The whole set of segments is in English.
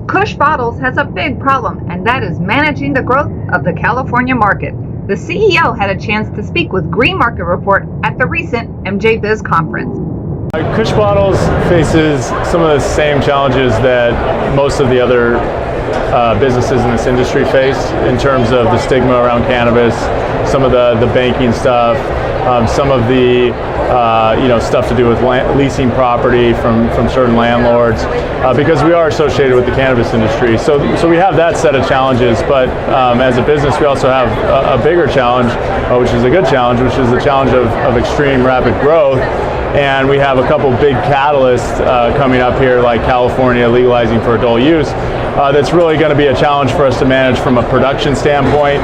Kush Bottles has a big problem, and that is managing the growth of the California market. The CEO had a chance to speak with Green Market Report at the recent MJ Biz conference. Kush Bottles faces some of the same challenges that most of the other businesses in this industry face in terms of the stigma around cannabis, some of the banking stuff, some of the stuff to do with leasing property from certain landlords, because we are associated with the cannabis industry. So we have that set of challenges, but as a business we also have a bigger challenge, which is a good challenge, which is the challenge of extreme rapid growth. And we have a couple big catalysts coming up here, like California legalizing for adult use. That's really going to be a challenge for us to manage from a production standpoint,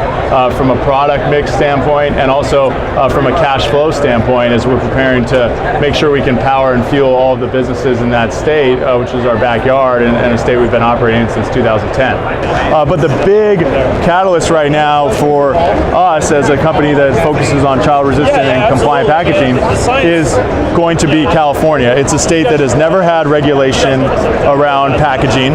from a product mix standpoint, and also from a cash flow standpoint, as we're preparing to make sure we can power and fuel all of the businesses in that state, which is our backyard and a state we've been operating in since 2010. But the big catalyst right now for us as a company that focuses on child resistant and compliant packaging is going to be California. It's a state that has never had regulation around packaging.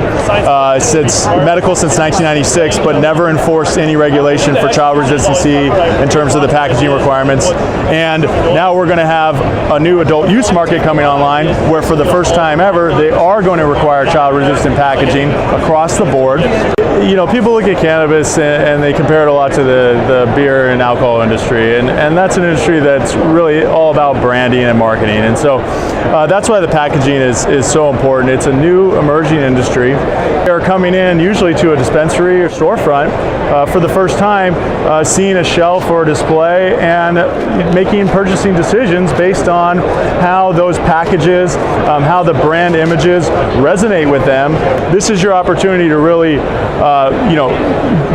It's medical since 1996, but never enforced any regulation for child resistancy in terms of the packaging requirements. And now we're going to have a new adult use market coming online, where for the first time ever, they are going to require child resistant packaging across the board. You know, people look at cannabis and they compare it a lot to the beer and alcohol industry, and that's an industry that's really all about branding and marketing. And so that's why the packaging is so important. It's a new emerging industry. They're coming in usually to a dispensary or storefront for the first time, seeing a shelf or a display and making purchasing decisions based on how those packages, how the brand images resonate with them. This is your opportunity to really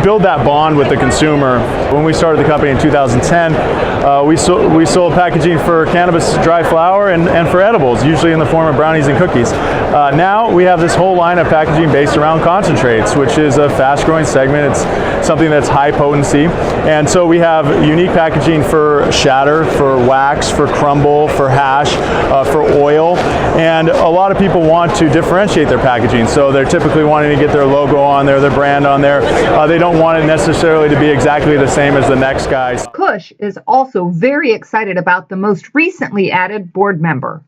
build that bond with the consumer. When we started the company in 2010, we sold packaging for cannabis dry flower and for edibles, usually in the form of brownies and cookies. Now we have this whole line of packaging based around concentrates, which is a fast-growing segment. It's something that's high potency, and so we have unique packaging for shatter, for wax, for crumble, for hash, for oil, and a lot of people want to differentiate their packaging, so they're typically wanting to get their logo on there, their brand on there. They don't want it necessarily to be exactly the same as the next guy's. Kush is also very excited about the most recently added board member.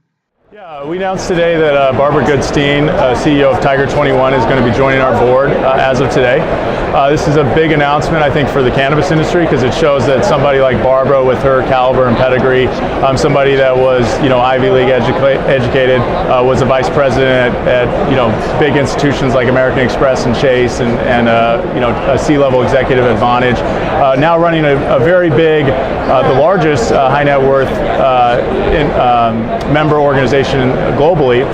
Yeah, we announced today that Barbara Goodstein, CEO of Tiger 21, is going to be joining our board as of today. This is a big announcement, I think, for the cannabis industry, because it shows that somebody like Barbara, with her caliber and pedigree, somebody that was, Ivy League educated, was a vice president at big institutions like American Express and Chase, and a C-level executive at Vonage, now running a very big, the largest high net worth member organization globally,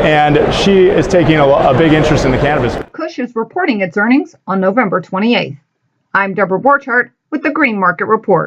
and she is taking a big interest in the cannabis. Kush is reporting its earnings on November 28th. I'm Deborah Borchardt with the Green Market Report.